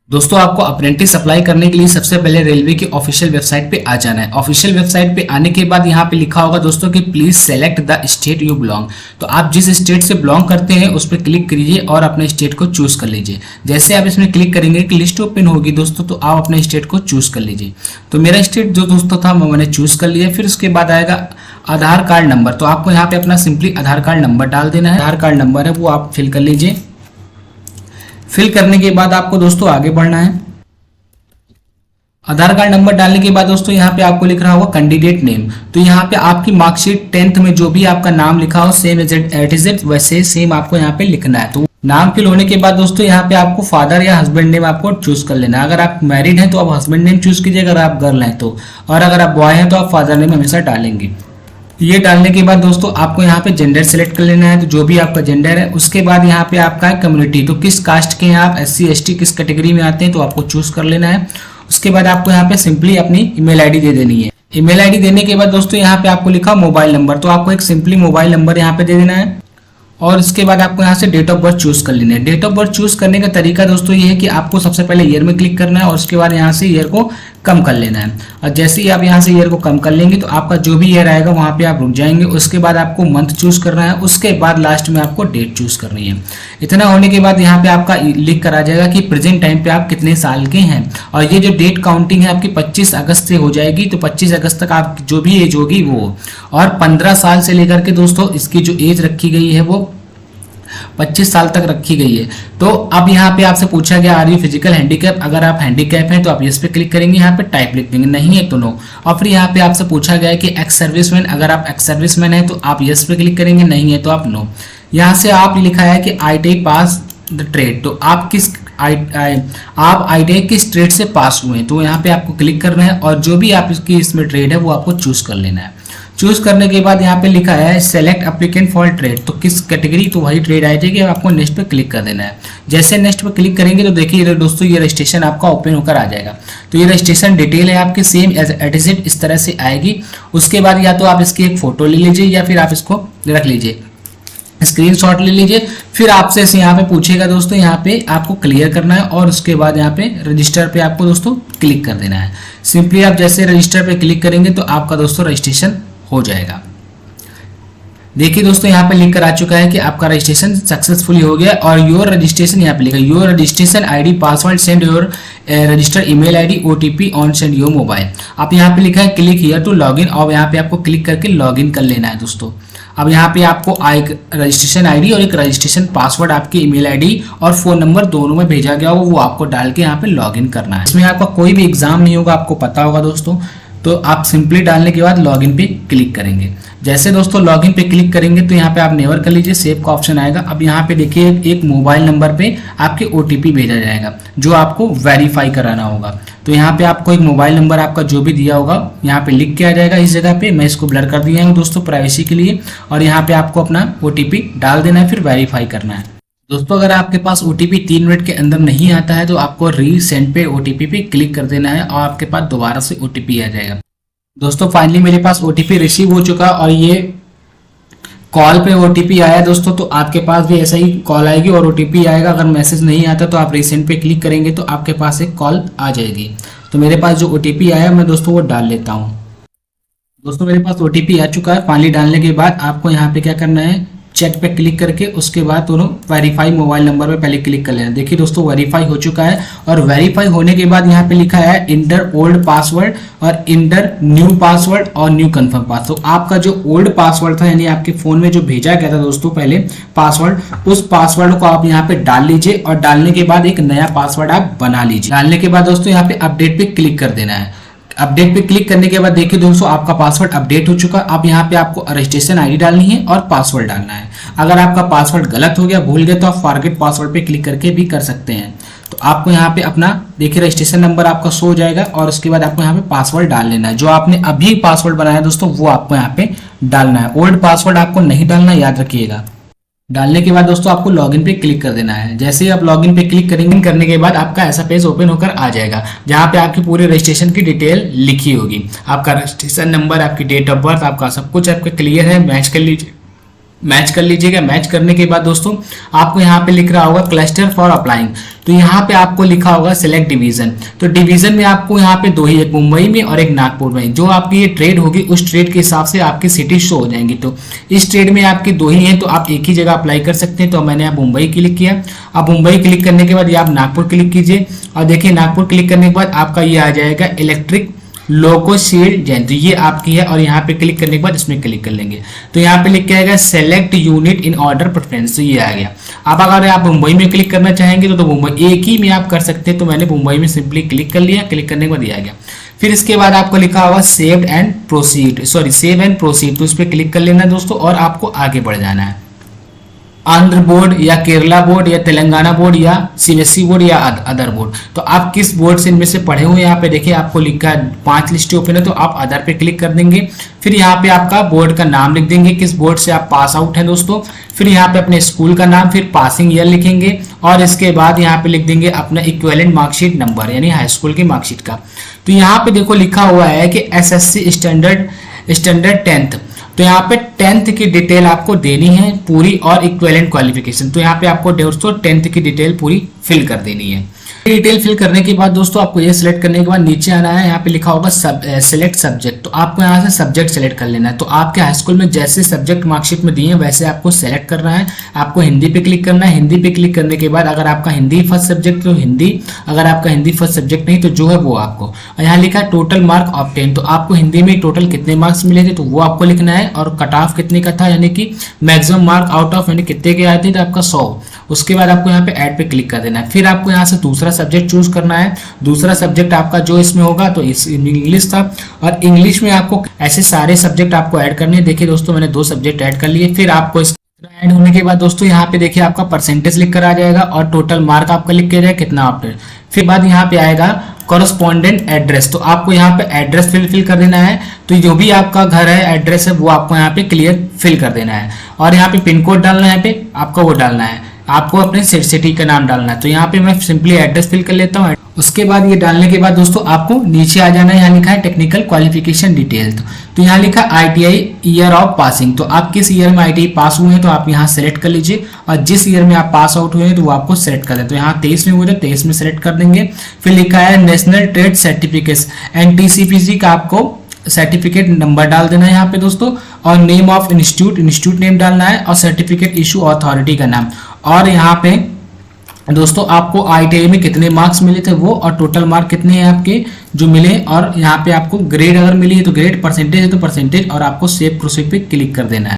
दोस्तों आपको apprentice apply करने के लिए सबसे पहले रेलवे की ऑफिशियल वेबसाइट पे आ जाना है। ऑफिशियल वेबसाइट पे आने के बाद यहाँ पे लिखा होगा दोस्तों कि please select the state you belong. तो आप जिस स्टेट से बिलोंग करते हैं उस पर क्लिक करिए और अपने स्टेट को चूज कर लीजिए। जैसे आप इसमें क्लिक करेंगे कि लिस्ट ओपन होगी दोस्तों, तो आप अपने स्टेट को चूज कर लीजिए। तो मेरा स्टेट जो दोस्तों था वो मैंने चूज कर लिया। फिर उसके बाद आएगा आधार कार्ड नंबर। तो आपको यहाँ पे अपना सिंपली आधार कार्ड नंबर डाल देना है। आधार कार्ड नंबर है वो आप फिल कर लीजिए। फिल करने के बाद आपको दोस्तों आगे बढ़ना है। आधार कार्ड नंबर डालने के बाद दोस्तों यहाँ पे आपको लिख रहा होगा कैंडिडेट नेम। तो यहाँ पे आपकी मार्कशीट 10th में जो भी आपका नाम लिखा हो सेम एज इट इज वैसे सेम आपको यहाँ पे लिखना है। तो नाम फिल होने के बाद दोस्तों यहाँ पे आपको फादर या हस्बैंड नेम आपको चूज कर लेना है। अगर आप मैरिड हैं तो आप हस्बैंड नेम चूज कीजिए, अगर आप गर्ल हैं तो, और अगर आप बॉय हैं तो आप फादर नेम हमेशा डालेंगे। ये डालने के बाद दोस्तों आपको यहाँ पे जेंडर सेलेक्ट कर लेना है, तो जो भी आपका जेंडर है। उसके बाद यहाँ पे आपका है कम्युनिटी, तो किस कास्ट के हैं आप, SC ST किस कैटेगरी में आते हैं तो आपको चूज कर लेना है। उसके बाद आपको यहाँ पे सिंपली अपनी ईमेल आईडी दे देनी है। ईमेल आईडी देने के बाद दोस्तों यहाँ पे आपको लिखा मोबाइल नंबर, तो आपको एक सिंपली मोबाइल नंबर यहाँ पे दे देना है। और इसके बाद आपको यहाँ से डेट ऑफ बर्थ चूज कर लेना है। डेट ऑफ बर्थ चूज करने का तरीका दोस्तों ये है कि आपको सबसे पहले ईयर में क्लिक करना है और उसके बाद यहाँ से ईयर को कम कर लेना है। और जैसे ही आप यहाँ से ईयर को कम कर लेंगे तो आपका जो भी ईयर आएगा वहाँ पे आप रुक जाएंगे। उसके बाद आपको मंथ चूज करना है। उसके बाद लास्ट में आपको डेट चूज करनी है। इतना होने के बाद यहाँ पे आपका लिख कर आ जाएगा कि प्रेजेंट टाइम पे आप कितने साल के हैं। और ये जो डेट काउंटिंग है आपकी 25 अगस्त से हो जाएगी। तो 25 अगस्त तक आप जो भी एज होगी वो, और 15 साल से लेकर के दोस्तों इसकी जो एज रखी गई है वो 25 साल तक रखी गई है। तो अब यहाँ पे आपसे पूछा गया आर यू फिजिकल हैंडीकैप। अगर आप हैंडीकैप हैं तो आप यस पे क्लिक करेंगे, यहाँ पे टाइप लिख देंगे, नहीं है तो नो। और फिर यहाँ पे आपसे पूछा गया है कि एक्स सर्विसमैन, अगर आप एक्स सर्विसमैन है तो आप यस पे क्लिक करेंगे, नहीं है तो आप नो। यहाँ से आप लिखा है कि ITI पास द ट्रेड, तो आप किस आप ITI किस ट्रेड से पास हुए हैं, तो यहाँ पे आपको क्लिक करना है और जो भी आप इसकी इसमें ट्रेड है वो आपको चूज कर लेना है। चूज करने के बाद यहाँ पे लिखा है सेलेक्ट एप्लीकेंट फॉर ट्रेड, तो किस कैटेगरी, तो वही ट्रेड आ जाएगी। आपको नेक्स्ट पे क्लिक कर देना है। जैसे नेक्स्ट पे क्लिक करेंगे तो देखिए दोस्तों ये रजिस्ट्रेशन आपका ओपन होकर आ जाएगा। तो ये रजिस्ट्रेशन डिटेल है आपकी सेम एज इट इज इस तरह से आएगी। उसके बाद या तो आप इसकी एक फोटो ले लीजिए या फिर आप इसको रख लीजिए, स्क्रीनशॉट ले लीजिए। फिर आपसे यहाँ पे पूछेगा दोस्तों, यहाँ पे आपको क्लियर करना है और उसके बाद यहाँ पे रजिस्टर पे आपको दोस्तों क्लिक कर देना है। सिंपली आप जैसे रजिस्टर पे क्लिक करेंगे तो आपका दोस्तों रजिस्ट्रेशन हो जाएगा। देखिए दोस्तों यहाँ पे लिख कर आ चुका है कि आपका रजिस्ट्रेशन सक्सेसफुली हो गया। और योर रजिस्ट्रेशन यहाँ पे लिखा your registration ID password send your register email ID OTP on send your mobile. आप यहाँ पे लिखा है क्लिक हियर टू लॉगिन, और यहाँ पे आपको क्लिक करके लॉगिन कर लेना है दोस्तों। अब यहाँ पे आपको एक रजिस्ट्रेशन ID और एक रजिस्ट्रेशन पासवर्ड आपकी ईमेल ID और फोन नंबर दोनों में भेजा गया हो वो आपको डाल के यहाँ पे लॉगिन करना है। इसमें आपका कोई भी एग्जाम नहीं होगा, आपको पता होगा दोस्तों। तो आप सिंपली डालने के बाद लॉगिन पे क्लिक करेंगे। जैसे दोस्तों लॉगिन पे क्लिक करेंगे तो यहाँ पे आप नेवर कर लीजिए, सेव का ऑप्शन आएगा। अब यहाँ पे देखिए एक मोबाइल नंबर पे आपके OTP भेजा जाएगा जो आपको वेरीफाई कराना होगा। तो यहाँ पे आपको एक मोबाइल नंबर आपका जो भी दिया होगा यहाँ पे लिख के आ जाएगा इस जगह पे। मैं इसको ब्लर कर दिया हूँ दोस्तों प्राइवेसी के लिए। और यहाँ पे आपको अपना OTP डाल देना है, फिर वेरीफाई करना है। दोस्तों अगर आपके पास OTP 3 मिनट के अंदर नहीं आता है तो आपको रीसेंड पे OTP पे क्लिक कर देना है और आपके पास दोबारा से OTP आ जाएगा। दोस्तों फाइनली मेरे पास OTP रिसीव हो चुका और ये कॉल पे OTP आया दोस्तों। तो आपके पास भी ऐसा ही कॉल आएगी और OTP आएगा। अगर मैसेज नहीं आता तो आप रीसेंड पे क्लिक करेंगे तो आपके पास एक कॉल आ जाएगी। तो मेरे पास जो OTP आया मैं दोस्तों वो डाल लेता हूँ। दोस्तों मेरे पास OTP आ चुका है। फाइनली डालने के बाद आपको यहाँ पे क्या करना है, चेक पे क्लिक करके उसके बाद दोनों वेरीफाई मोबाइल नंबर पे पहले क्लिक कर लेना। देखिए दोस्तों वेरीफाई हो चुका है। और वेरीफाई होने के बाद यहाँ पे लिखा है इंटर ओल्ड पासवर्ड और इंटर न्यू पासवर्ड और न्यू कंफर्म पासवर्ड। तो आपका जो ओल्ड पासवर्ड था यानी आपके फोन में जो भेजा गया था दोस्तों पहले पासवर्ड, उस पासवर्ड को आप यहाँ पे डाल लीजिए और डालने के बाद एक नया पासवर्ड आप बना लीजिए। डालने के बाद दोस्तों यहाँ पे अपडेट पे क्लिक कर देना है। अपडेट पे क्लिक करने के बाद देखिए दोस्तों आपका पासवर्ड अपडेट हो चुका। अब यहाँ पे आपको रजिस्ट्रेशन ID डालनी है और पासवर्ड डालना है। अगर आपका पासवर्ड गलत हो गया, भूल गए, तो आप फॉरगेट पासवर्ड पे क्लिक करके भी कर सकते हैं। तो आपको यहाँ पे अपना देखिए रजिस्ट्रेशन नंबर आपका शो हो जाएगा और उसके बाद आपको यहाँ पे पासवर्ड डाल लेना है। जो आपने अभी पासवर्ड बनाया दोस्तों वो आपको यहाँ पे डालना है। ओल्ड पासवर्ड आपको नहीं डालना, याद रखिएगा। डालने के बाद दोस्तों आपको लॉगिन पे क्लिक कर देना है। जैसे ही आप लॉगिन पे क्लिक करेंगे, करने के बाद आपका ऐसा पेज ओपन होकर आ जाएगा जहां पे आपकी पूरी रजिस्ट्रेशन की डिटेल लिखी होगी। आपका रजिस्ट्रेशन नंबर, आपकी डेट ऑफ बर्थ, आपका सब कुछ आपका क्लियर है, मैच कर लीजिए। मैच कर लीजिएगा। मैच करने के बाद दोस्तों आपको यहाँ पे लिख रहा होगा क्लस्टर फॉर अप्लाइंग, तो यहाँ पे आपको लिखा होगा सिलेक्ट डिवीजन। तो डिवीजन में आपको यहाँ पे दो ही, एक मुंबई में और एक नागपुर में। जो आपकी ये ट्रेड होगी उस ट्रेड के हिसाब से आपकी सिटी शो हो जाएंगी। तो इस ट्रेड में आपकी दो ही हैं, तो आप एक ही जगह अप्लाई कर सकते हैं। तो मैंने यहाँ मुंबई क्लिक किया। अब मुंबई क्लिक करने के बाद ये आप नागपुर क्लिक कीजिए और देखिए नागपुर क्लिक करने के बाद आपका ये आ जाएगा इलेक्ट्रिक लोको शेड जैन, तो ये आपकी है। और यहाँ पे क्लिक करने के बाद इसमें क्लिक कर लेंगे तो यहाँ पे लिख के आएगा select unit in order preference, तो ये आ गया। अब अगर आप मुंबई में क्लिक करना चाहेंगे तो मुंबई एक ही में आप कर सकते हैं। तो मैंने मुंबई में सिंपली क्लिक कर लिया। क्लिक करने के बाद ये आ गया। फिर इसके बाद आपको लिखा होगा save and proceed, save and proceed, तो इस पर क्लिक कर लेना दोस्तों और आपको आगे बढ़ जाना है। आंध्र बोर्ड या केरला बोर्ड या तेलंगाना बोर्ड या सीबीएसई बोर्ड या अदर बोर्ड, तो आप किस बोर्ड से इनमें से पढ़े हुए हैं यहाँ पे देखिए आपको लिखा है 5 लिस्टें ओपन है, तो आप अदर पे क्लिक कर देंगे। फिर यहाँ पे आपका बोर्ड का नाम लिख देंगे, किस बोर्ड से आप पास आउट हैं दोस्तों। फिर यहाँ पे अपने स्कूल का नाम, फिर पासिंग ईयर लिखेंगे और इसके बाद यहाँ पे लिख देंगे अपना इक्विवेलेंट मार्कशीट नंबर यानी हाई स्कूल की मार्कशीट का। तो यहाँ पे देखो लिखा हुआ है कि एसएससी स्टैंडर्ड 10th, तो यहाँ पे 10th की डिटेल आपको देनी है पूरी और इक्विवेलेंट क्वालिफिकेशन। तो यहाँ पे आपको दोस्तों 10th की डिटेल पूरी फिल कर देनी है। डिटेल फिल करने के बाद दोस्तों आपको ये सिलेक्ट करने के बाद नीचे आना है, यहाँ पे लिखा होगा सिलेक्ट सब्जेक्ट, तो आपको यहाँ से सब्जेक्ट सेलेक्ट कर लेना है। तो आपके हाई स्कूल में जैसे सब्जेक्ट मार्कशीट में दिए हैं वैसे आपको सेलेक्ट करना है। आपको हिंदी पे क्लिक करना है। हिंदी पे क्लिक करने के बाद अगर आपका हिंदी फर्स्ट सब्जेक्ट तो हिंदी, अगर आपका हिंदी फर्स्ट सब्जेक्ट नहीं तो जो है वो आपको, यहाँ लिखा है टोटल मार्क ऑब्टेन, तो आपको हिंदी में टोटल कितने मार्क्स मिले थे तो वो आपको लिखना है और कट ऑफ कितने का था यानी कि मैक्सिमम मार्क आउट ऑफ यानी कितने के आए थे तो आपका 100। उसके बाद आपको यहाँ पे ऐड पे क्लिक कर देना है। फिर आपको यहाँ से दूसरा सब्जेक्ट चूज करना है। दूसरा सब्जेक्ट आपका जो इसमें होगा तो इस इंग्लिश था और इंग्लिश में आपको ऐसे सारे सब्जेक्ट आपको ऐड करने हैं। देखिए दोस्तों मैंने 2 सब्जेक्ट ऐड कर लिए। फिर आपको ऐड होने के बाद दोस्तों यहाँ पे देखिए आपका परसेंटेज लिख कर आ जाएगा और टोटल मार्क आपका लिख के जाएगा कितना आपने। फिर बाद यहाँ पे आएगा कॉरेस्पॉन्डेंट एड्रेस, तो आपको यहाँ पे एड्रेस फिल कर देना है। तो जो भी आपका घर है एड्रेस है वो आपको यहाँ पे क्लियर फिल कर देना है और यहाँ पे पिन कोड डालना है, यहाँ पे आपको वो डालना है, आपको अपने सिटी का नाम डालना है। तो यहाँ पे मैं सिंपली एड्रेस फिल कर लेता हूँ। उसके बाद ये डालने के बाद दोस्तों आपको नीचे आ जाना है। यहाँ लिखा है टेक्निकल क्वालिफिकेशन डिटेल, तो यहाँ लिखा आईटीआई ईयर ऑफ पासिंग, तो आप किस ईयर में आईटीआई पास हुए हैं तो आप यहाँ सेलेक्ट कर लीजिए और जिस ईयर में आप पास आउट हुए हैं तो वो आपको सेलेक्ट कर दें। तो यहाँ 23 में हुए तो 23 में सेलेक्ट कर देंगे। फिर लिखा है नेशनल ट्रेड सर्टिफिकेट एनटीसीपीसी का आपको सर्टिफिकेट नंबर डाल देना है यहाँ पे दोस्तों और नेम ऑफ इंस्टीट्यूट नेम डालना है और सर्टिफिकेट इशू अथॉरिटी का नाम। और यहाँ पे दोस्तों आपको आईटीआई में कितने मार्क्स मिले थे वो और टोटल मार्क कितने हैं आपके जो मिले और यहाँ पे आपको ग्रेड अगर मिली है तो ग्रेड, परसेंटेज है तो परसेंटेज और आपको सेव प्रोसीड पे क्लिक कर देना है।